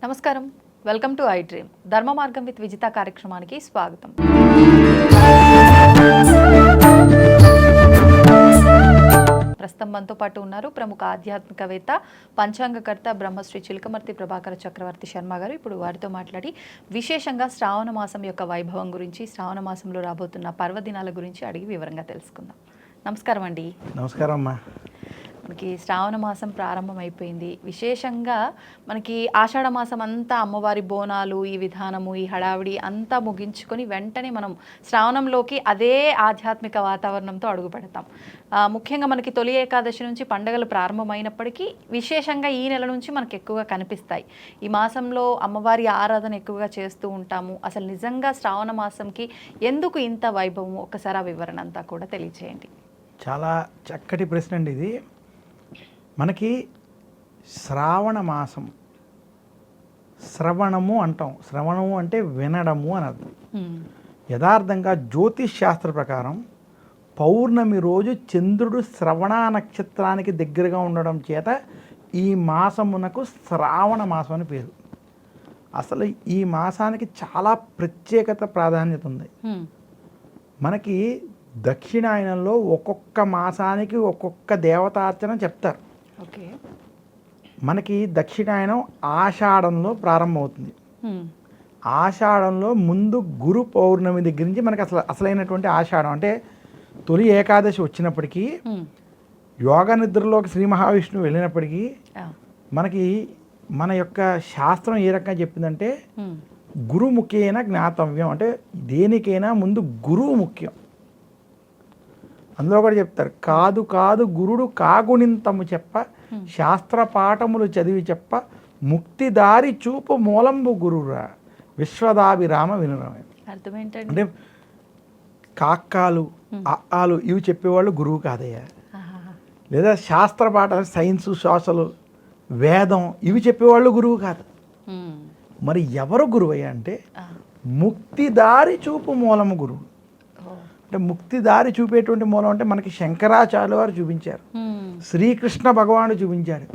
నమస్కారం, welcome to I dream. ధర్మ మార్గం విత్ విజిత కార్యక్రమానికి స్వాగతం. ప్రస్తుతం మనతో పాటు ఉన్నారు ప్రముఖ ఆధ్యాత్మికవేత్త, పంచాంగకర్త బ్రహ్మశ్రీ చిలకమర్తి ప్రభాకర చక్రవర్తి శర్మ గారు. ఇప్పుడు వారితో మాట్లాడి విశేషంగా శ్రావణ మాసం యొక్క వైభవం గురించి, శ్రావణ మాసంలో రాబోతున్న పర్వదినాల గురించి అడిగి వివరంగా తెలుసుకుందాం. నమస్కారం అండి. నమస్కారం అమ్మా. మనకి శ్రావణ మాసం ప్రారంభమైపోయింది. విశేషంగా మనకి ఆషాఢ మాసం అంతా అమ్మవారి బోనాలు, ఈ విధానము, ఈ హడావిడి అంతా ముగించుకొని వెంటనే మనం శ్రావణంలోకి అదే ఆధ్యాత్మిక వాతావరణంతో అడుగు పెడతాం. ముఖ్యంగా మనకి తొలి ఏకాదశి నుంచి పండుగలు ప్రారంభమైనప్పటికీ విశేషంగా ఈ నెల నుంచి మనకు ఎక్కువగా కనిపిస్తాయి. ఈ మాసంలో అమ్మవారి ఆరాధన ఎక్కువగా చేస్తూ ఉంటాము. అసలు నిజంగా శ్రావణ మాసంకి ఎందుకు ఇంత వైభవము, ఒక్కసారి ఆ వివరణ అంతా కూడా తెలియజేయండి. చాలా చక్కటి ప్రశ్న అండి ఇది. మనకి శ్రావణ మాసం, శ్రవణము అంటాం. శ్రవణము అంటే వినడము అని అర్థం. యథార్థంగా జ్యోతిష్ శాస్త్ర ప్రకారం పౌర్ణమి రోజు చంద్రుడు శ్రవణ నక్షత్రానికి దగ్గరగా ఉండడం చేత ఈ మాసమునకు శ్రావణ మాసం అని పేరు. అసలు ఈ మాసానికి చాలా ప్రత్యేకత, ప్రాధాన్యత ఉంది. మనకి దక్షిణాయనంలో ఒక్కొక్క మాసానికి ఒక్కొక్క దేవతార్చన చెప్తారు. ఓకే. మనకి దక్షిణాయనం ఆషాఢంలో ప్రారంభమవుతుంది. ఆషాఢంలో ముందు గురు పౌర్ణమి దగ్గర నుంచి మనకి అసలైనటువంటి ఆషాఢం అంటే తొలి ఏకాదశి వచ్చినప్పటికీ, యోగ నిద్రలోకి శ్రీ మహావిష్ణువు వెళ్ళినప్పటికీ మనకి మన యొక్క శాస్త్రం ఏ రకంగా చెప్పిందంటే గురుముఖేన జ్ఞాతవ్యం, అంటే దేనికైనా ముందు గురువు ముఖ్యం. అందులో కూడా చెప్తారు, కాదు కాదు గురుడు కాగుణింతము చెప్ప, శాస్త్ర పాఠములు చదివి చెప్ప, ముక్తిదారి చూపు మూలంబు గురురా, విశ్వదాభిరామ వినురమే. అంటే కాక్కాలు ఆలు ఇవి చెప్పేవాళ్ళు గురువు కాదయ్యా. లేదా శాస్త్ర పాఠాలు, సైన్సు, సోషల్, వేదం ఇవి చెప్పేవాళ్ళు గురువు కాదు. మరి ఎవరు గురువు అయ్యా అంటే ముక్తిదారి చూపు మూలము గురువు. అంటే ముక్తిదారి చూపేటువంటి మూలం అంటే మనకి శంకరాచార్యుల వారు చూపించారు, శ్రీకృష్ణ భగవానుడు చూపించారు,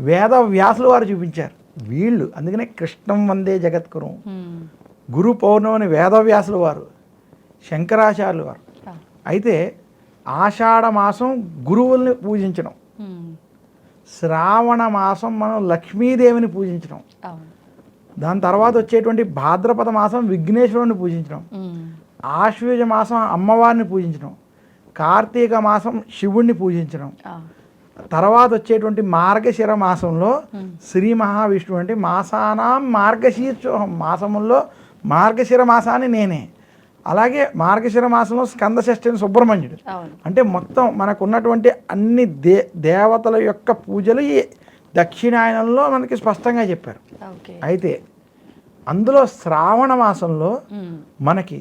వేద వ్యాసుల వారు చూపించారు. వీళ్ళు అందుకనే కృష్ణం వందే జగద్గురు, గురు పౌర్ణమిని వేదవ్యాసుల వారు, శంకరాచార్యుల వారు. అయితే ఆషాఢ మాసం గురువుల్ని పూజించడం, శ్రావణ మాసం మనం లక్ష్మీదేవిని పూజించడం, దాని తర్వాత వచ్చేటువంటి భాద్రపద మాసం విఘ్నేశ్వరుని పూజించడం, ఆశ్వయుజ మాసం అమ్మవారిని పూజించడం, కార్తీక మాసం శివుణ్ణి పూజించడం, తర్వాత వచ్చేటువంటి మార్గశిర మాసంలో శ్రీ మహావిష్ణువు అంటే మాసానాం మార్గశీర్షోహం, మాసముల్లో మార్గశిర మాసాన్ని నేనే. అలాగే మార్గశిర మాసంలో స్కందషష్ఠిని సుబ్రహ్మణ్యుడు. అంటే మొత్తం మనకు ఉన్నటువంటి అన్ని దేవతల యొక్క పూజలు ఈ దక్షిణాయనంలో మనకి స్పష్టంగా చెప్పారు. అయితే అందులో శ్రావణ మాసంలో మనకి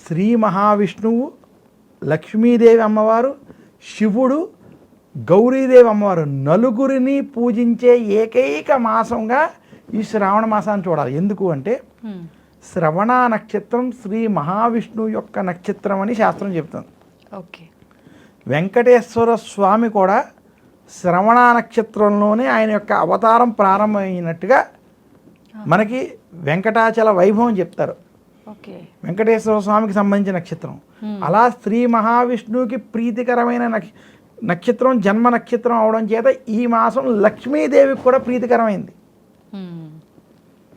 శ్రీ మహావిష్ణువు, లక్ష్మీదేవి అమ్మవారు, శివుడు, గౌరీదేవి అమ్మవారు నలుగురిని పూజించే ఏకైక మాసంగా ఈ శ్రావణ మాసాన్ని చూడాలి. ఎందుకు అంటే శ్రవణ నక్షత్రం శ్రీ మహావిష్ణువు యొక్క నక్షత్రం అని శాస్త్రం చెప్తుంది. ఓకే. వెంకటేశ్వర స్వామి కూడా శ్రవణ నక్షత్రంలోనే ఆయన యొక్క అవతారం ప్రారంభమైనట్టుగా మనకి వెంకటాచల వైభవం చెప్తారు. వెంకటేశ్వర స్వామికి సంబంధించిన నక్షత్రం. అలా శ్రీ మహావిష్ణువుకి ప్రీతికరమైన నక్షత్రం జన్మ నక్షత్రం అవడం చేత ఈ మాసం లక్ష్మీదేవికి కూడా ప్రీతికరమైంది.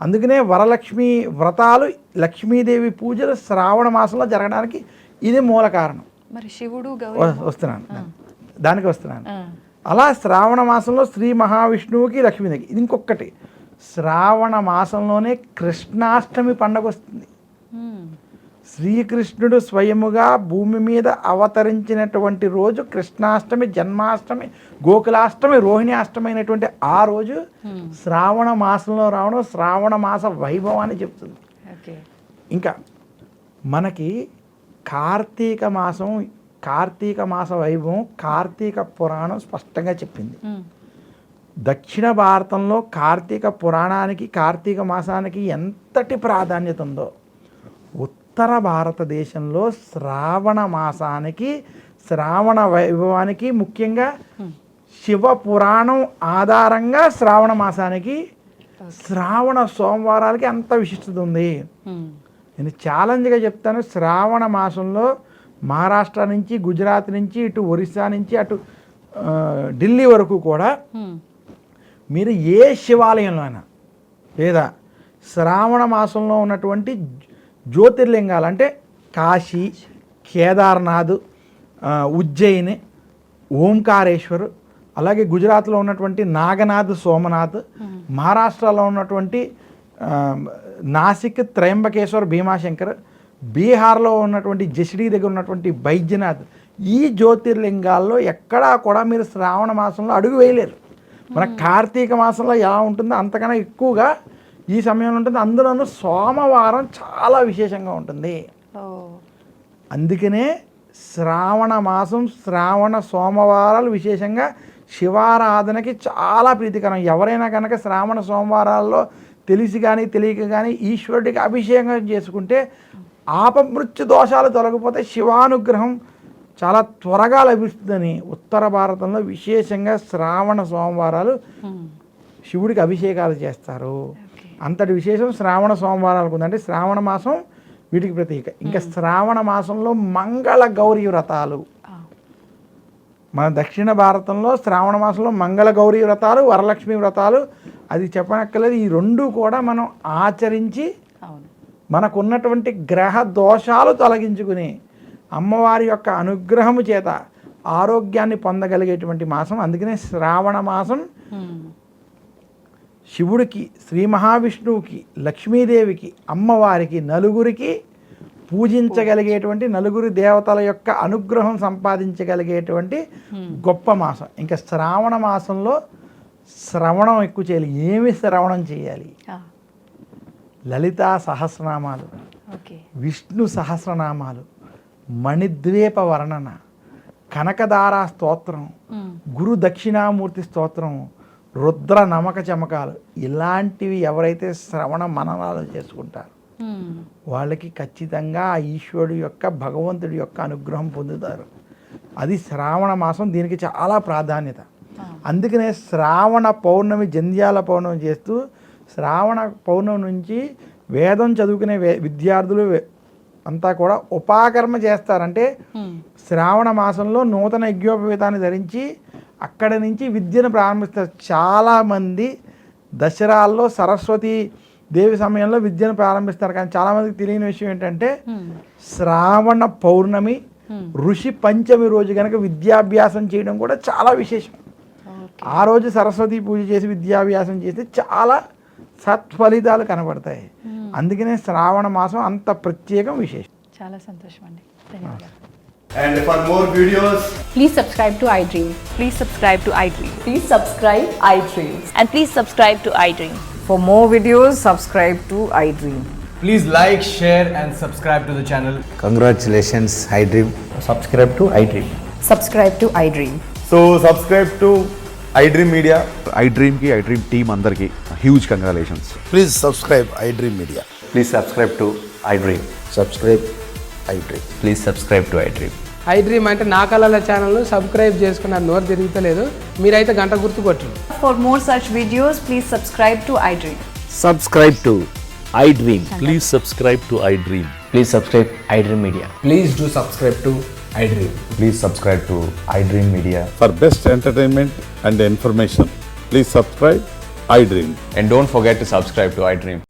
అందుకనే వరలక్ష్మి వ్రతాలు, లక్ష్మీదేవి పూజలు శ్రావణ మాసంలో జరగడానికి ఇది మూల కారణం. మరి శివుడు దానికి వస్తున్నాను. అలా శ్రావణ మాసంలో శ్రీ మహావిష్ణువుకి, లక్ష్మీదేవికి. ఇది ఇంకొకటి, శ్రావణ మాసంలోనే కృష్ణాష్టమి పండుగ వస్తుంది. శ్రీకృష్ణుడు స్వయముగా భూమి మీద అవతరించినటువంటి రోజు కృష్ణాష్టమి, జన్మాష్టమి, గోకులాష్టమి, రోహిణి అష్టమి అయినటువంటి ఆ రోజు శ్రావణ మాసంలో రావడం శ్రావణ మాస వైభవాన్ని చెప్తుంది. ఇంకా మనకి కార్తీక మాస వైభవం కార్తీక పురాణం స్పష్టంగా చెప్పింది. దక్షిణ భారతంలో కార్తీక పురాణానికి, కార్తీక మాసానికి ఎంతటి ప్రాధాన్యత ఉందో ఉత్తర భారతదేశంలో శ్రావణ మాసానికి, శ్రావణ వైభవానికి, ముఖ్యంగా శివ పురాణం ఆధారంగా శ్రావణ మాసానికి శ్రావణ సోమవారాలకి అంత విశిష్టత ఉంది. నేను ఛాలెంజ్గా చెప్తాను, శ్రావణ మాసంలో మహారాష్ట్ర నుంచి, గుజరాత్ నుంచి, ఇటు ఒరిస్సా నుంచి, అటు ఢిల్లీ వరకు కూడా మీరు ఏ శివాలయంలో అయినా లేదా శ్రావణ మాసంలో ఉన్నటువంటి జ్యోతిర్లింగాలు అంటే కాశీ, కేదార్నాథ్, ఉజ్జయిని, ఓంకారేశ్వర్, అలాగే గుజరాత్లో ఉన్నటువంటి నాగనాథ్, సోమనాథ్, మహారాష్ట్రలో ఉన్నటువంటి నాసిక్, త్రయంబకేశ్వర్, భీమాశంకర్, బీహార్లో ఉన్నటువంటి జసిడీ దగ్గర ఉన్నటువంటి బైద్యనాథ్, ఈ జ్యోతిర్లింగాల్లో ఎక్కడా కూడా మీరు శ్రావణ మాసంలో అడుగు వేయలేరు. మన కార్తీక మాసంలో ఎలా ఉంటుందో అంతకన్నా ఎక్కువగా ఈ సమయంలో ఉంటుంది. అందులోనూ సోమవారం చాలా విశేషంగా ఉంటుంది. అందుకనే శ్రావణ మాసం, శ్రావణ సోమవారాలు విశేషంగా శివారాధనకి చాలా ప్రీతికరం. ఎవరైనా కనుక శ్రావణ సోమవారాల్లో తెలిసి కానీ తెలియక కానీ ఈశ్వరుడికి అభిషేకం చేసుకుంటే ఆపమృత్యు దోషాలు తొలగిపోతే శివానుగ్రహం చాలా త్వరగా లభిస్తుందని ఉత్తర భారతంలో విశేషంగా శ్రావణ సోమవారాలు శివుడికి అభిషేకాలు చేస్తారు. అంతటి విశేషం శ్రావణ సోమవారాలకు ఉందంటే శ్రావణ మాసం వీటికి ప్రతీక. ఇంకా శ్రావణ మాసంలో మంగళ గౌరీ వ్రతాలు, మన దక్షిణ భారతంలో శ్రావణ మాసంలో మంగళ గౌరీ వ్రతాలు, వరలక్ష్మి వ్రతాలు, అది చెప్పనక్కర్లేదు. ఈ రెండు కూడా మనం ఆచరించి మనకున్నటువంటి గ్రహ దోషాలు తొలగించుకుని అమ్మవారి యొక్క అనుగ్రహము చేత ఆరోగ్యాన్ని పొందగలిగేటువంటి మాసం. అందుకనే శ్రావణ మాసం శివుడికి, శ్రీ మహావిష్ణువుకి, లక్ష్మీదేవికి, అమ్మవారికి, నలుగురికి పూజించగలిగేటువంటి, నలుగురి దేవతల యొక్క అనుగ్రహం సంపాదించగలిగేటువంటి గొప్ప మాసం. ఇంకా శ్రావణ మాసంలో శ్రవణం ఎక్కువ చేయాలి. ఏమి శ్రవణం చేయాలి? లలితా సహస్రనామాలు, విష్ణు సహస్రనామాలు, మణిద్వీప వర్ణన, కనకదారా స్తోత్రం, గురు దక్షిణామూర్తి స్తోత్రం, రుద్ర నమక చమకాలు, ఇలాంటివి ఎవరైతే శ్రవణ మననాలు చేసుకుంటారో వాళ్ళకి ఖచ్చితంగా ఆ ఈశ్వరుడు యొక్క, భగవంతుడి యొక్క అనుగ్రహం పొందుతారు. అది శ్రావణ మాసం, దీనికి చాలా ప్రాధాన్యత. అందుకనే శ్రావణ పౌర్ణమి, జంధ్యాల పౌర్ణమి చేస్తూ శ్రావణ పౌర్ణమి నుంచి వేదం చదువుకునే విద్యార్థులు అంతా కూడా ఉపాకర్మ చేస్తారంటే శ్రావణ మాసంలో నూతన యజ్ఞోపవీతాన్ని ధరించి అక్కడి నుంచి విద్యను ప్రారంభిస్తారు. చాలామంది దసరాల్లో సరస్వతి దేవి సమయంలో విద్యను ప్రారంభిస్తారు. కానీ చాలామందికి తెలియని విషయం ఏంటంటే శ్రావణ పౌర్ణమి ఋషి పంచమి రోజు కనుక విద్యాభ్యాసం చేయడం కూడా చాలా విశేషం. ఆ రోజు సరస్వతి పూజ చేసి విద్యాభ్యాసం చేస్తే చాలా సత్ఫలితాలు కనబడతాయి. అందుకనే శ్రావణ మాసం అంత ప్రత్యేకం, విశేషం. చాలా సంతోషం అండి, ధన్యవాదాలు. And for more videos, please subscribe to iDream. Please subscribe to iDream. Please subscribe iDream. And please subscribe to iDream. For more videos, subscribe to iDream. please like, share and subscribe to the channel. Congratulations, iDream. Subscribe to iDream. Subscribe to iDream. So subscribe to iDream Media. iDream team అందరికి huge congratulations. Please subscribe iDream Media. Please subscribe to iDream. Subscribe iDream. Please subscribe to iDream. iDream అంటే నా కళల ఛానల్ను subscribe చేసుకున్న నోరు తిరుగుతలేదు, మీరైతే గంట గుర్తు కొట్టండి. For more such videos, please subscribe to iDream. Subscribe to iDream. Please subscribe to iDream. Please subscribe iDream Media. Please do subscribe to iDream. Please subscribe to iDream Media. For best entertainment and information, please subscribe iDream. And don't forget to subscribe to iDream.